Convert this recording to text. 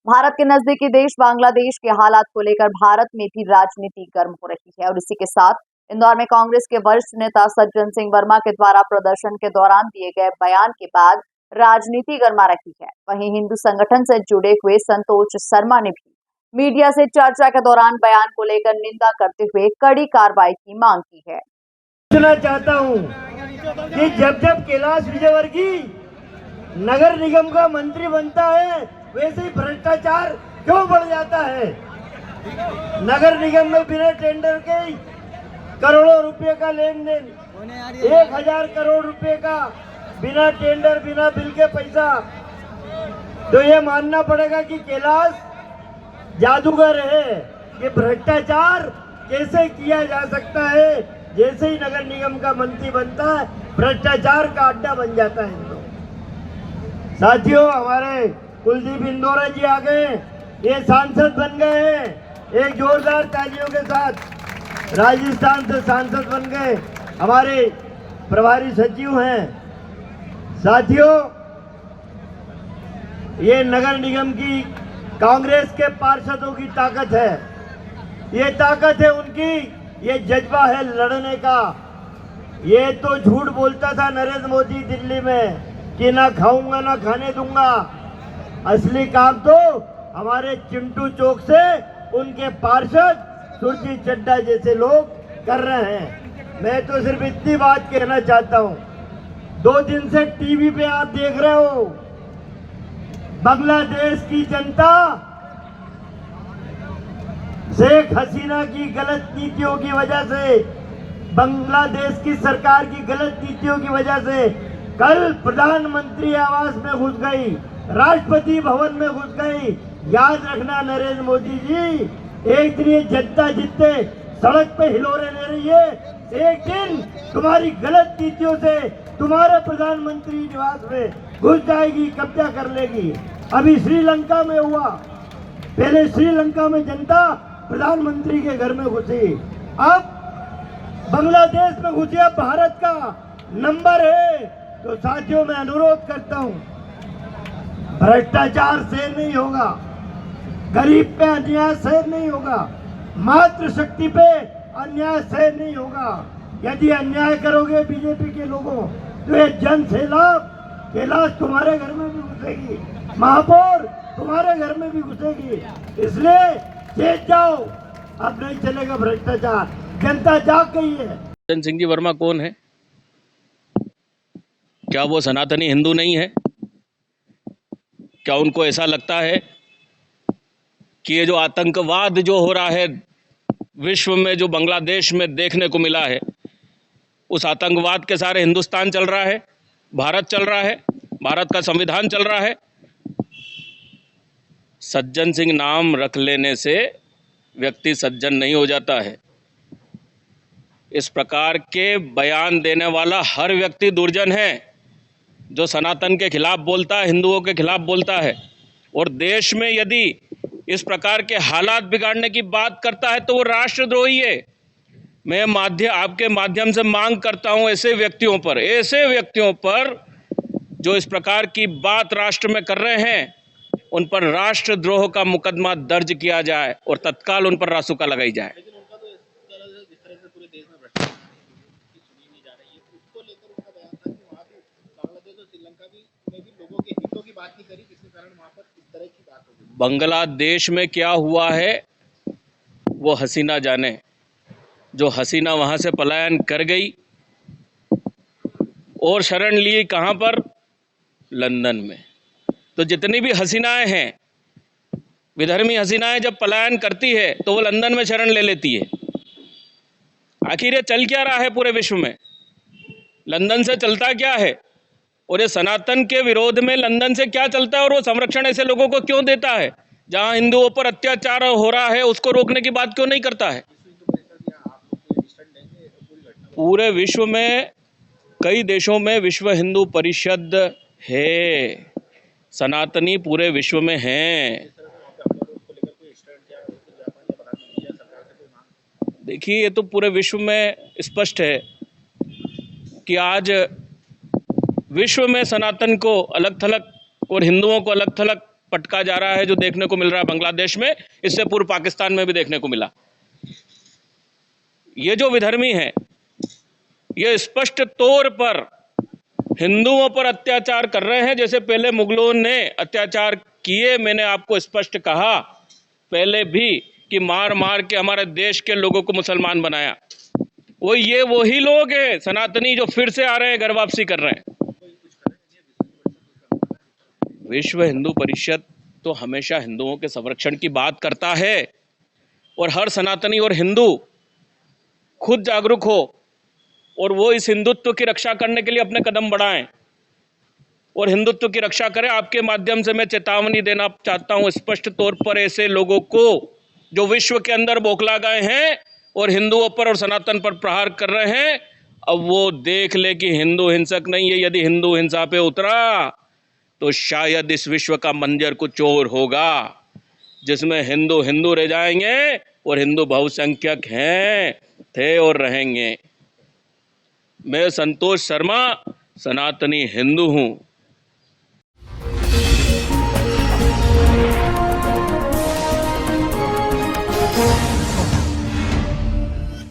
भारत के नजदीकी देश बांग्लादेश के हालात को लेकर भारत में भी राजनीति गर्म हो रही है और इसी के साथ इंदौर में कांग्रेस के वरिष्ठ नेता सज्जन सिंह वर्मा के द्वारा प्रदर्शन के दौरान दिए गए बयान के बाद राजनीति गर्मा रही है। वहीं हिंदू संगठन से जुड़े हुए संतोष शर्मा ने भी मीडिया से चर्चा के दौरान बयान को लेकर निंदा करते हुए कड़ी कार्रवाई की मांग की है। पूछना चाहता हूं कि जब जब कैलाश विजयवर्गीय नगर निगम का मंत्री बनता है वैसे ही भ्रष्टाचार क्यों बढ़ जाता है। नगर निगम में बिना टेंडर के करोड़ों रुपए का लेन देन, 1000 करोड़ रुपए का बिना टेंडर बिना बिल के पैसा। तो ये मानना पड़ेगा कि कैलाश जादूगर है। ये भ्रष्टाचार कैसे किया जा सकता है। जैसे ही नगर निगम का मंत्री बनता है भ्रष्टाचार का अड्डा बन जाता है। साथियों, हमारे कुलदीप इंदौरा जी आ गए, ये सांसद बन गए हैं। एक जोरदार तालियों के साथ राजस्थान से सांसद बन गए, हमारे प्रभारी सचिव हैं। साथियों, ये नगर निगम की कांग्रेस के पार्षदों की ताकत है। ये ताकत है उनकी, ये जज्बा है लड़ने का। ये तो झूठ बोलता था नरेंद्र मोदी दिल्ली में कि ना खाऊंगा ना खाने दूंगा। असली काम तो हमारे चिंटू चौक से उनके पार्षद सुरजीत चड्डा जैसे लोग कर रहे हैं। मैं तो सिर्फ इतनी बात कहना चाहता हूं, 2 दिन से टीवी पे आप देख रहे हो, बांग्लादेश की जनता शेख हसीना की गलत नीतियों की वजह से, बांग्लादेश की सरकार की गलत नीतियों की वजह से कल प्रधानमंत्री आवास में घुस गई, राष्ट्रपति भवन में घुस गई। याद रखना नरेंद्र मोदी जी, एक दिन ये जनता जितने सड़क पे हिलोरे ले रही है, एक दिन तुम्हारी गलत नीतियों से तुम्हारे प्रधानमंत्री निवास में घुस जाएगी, कब्जा कर लेगी। अभी श्रीलंका में हुआ, पहले श्रीलंका में जनता प्रधानमंत्री के घर में घुसी, अब बांग्लादेश में घुसी। अब भारत का नंबर है। तो साथियों, मैं अनुरोध करता हूं, भ्रष्टाचार से नहीं होगा, गरीब पे अन्याय से नहीं होगा, मातृशक्ति पे अन्याय से नहीं होगा। यदि अन्याय करोगे बीजेपी के लोगों तो ये जन सैलाब कैलाश तुम्हारे घर में भी घुसेगी, महापौर तुम्हारे घर में भी घुसेगी। इसलिए चेत जाओ, अब नहीं चलेगा भ्रष्टाचार। जनता जाग गई है। सज्जन सिंह जी वर्मा कौन है? क्या वो सनातनी हिंदू नहीं है? क्या उनको ऐसा लगता है कि ये जो आतंकवाद जो हो रहा है विश्व में, जो बांग्लादेश में देखने को मिला है, उस आतंकवाद के सारे हिंदुस्तान चल रहा है, भारत चल रहा है, भारत का संविधान चल रहा है? सज्जन सिंह नाम रख लेने से व्यक्ति सज्जन नहीं हो जाता है। इस प्रकार के बयान देने वाला हर व्यक्ति दुर्जन है जो सनातन के खिलाफ बोलता है, हिंदुओं के खिलाफ बोलता है। और देश में यदि इस प्रकार के हालात बिगाड़ने की बात करता है तो वो राष्ट्रद्रोही है। मैं आपके माध्यम से मांग करता हूं ऐसे व्यक्तियों पर जो इस प्रकार की बात राष्ट्र में कर रहे हैं, उन पर राष्ट्रद्रोह का मुकदमा दर्ज किया जाए और तत्काल उन पर रासुका लगाई जाए। बांग्लादेश में क्या हुआ है वो हसीना जाने। जो हसीना वहां से पलायन कर गई और शरण ली कहां पर? लंदन में। तो जितनी भी हसीनाएं हैं, विधर्मी हसीनाएं जब पलायन करती है तो वो लंदन में शरण ले लेती है। आखिर ये चल क्या रहा है पूरे विश्व में? लंदन से चलता क्या है? और ये सनातन के विरोध में लंदन से क्या चलता है? और वो संरक्षण ऐसे लोगों को क्यों देता है? जहां हिंदुओं पर अत्याचार हो रहा है उसको रोकने की बात क्यों नहीं करता है? पूरे विश्व में कई देशों में विश्व हिंदू परिषद है, सनातनी पूरे विश्व में हैं। देखिए, ये तो पूरे विश्व में स्पष्ट है कि आज विश्व में सनातन को अलग थलग और हिंदुओं को अलग थलग पटका जा रहा है, जो देखने को मिल रहा है बांग्लादेश में, इससे पूर्व पाकिस्तान में भी देखने को मिला। ये जो विधर्मी हैं, ये स्पष्ट तौर पर हिंदुओं पर अत्याचार कर रहे हैं, जैसे पहले मुगलों ने अत्याचार किए। मैंने आपको स्पष्ट कहा पहले भी कि मार मार के हमारे देश के लोगों को मुसलमान बनाया। वही लोग हैं सनातनी जो फिर से आ रहे हैं, घर वापसी कर रहे हैं। विश्व हिंदू परिषद तो हमेशा हिंदुओं के संरक्षण की बात करता है, और हर सनातनी और हिंदू खुद जागरूक हो और वो इस हिंदुत्व की रक्षा करने के लिए अपने कदम बढ़ाएं और हिंदुत्व की रक्षा करें। आपके माध्यम से मैं चेतावनी देना चाहता हूं स्पष्ट तौर पर ऐसे लोगों को जो विश्व के अंदर बौखला गए हैं और हिंदुओं पर और सनातन पर प्रहार कर रहे हैं। अब वो देख ले कि हिंदू हिंसक नहीं है। यदि हिंदू हिंसा पे उतरा तो शायद इस विश्व का मंजर कुछ और होगा, जिसमें हिंदू हिंदू रह जाएंगे और हिंदू बहुसंख्यक हैं, थे और रहेंगे। मैं संतोष शर्मा सनातनी हिंदू हूं।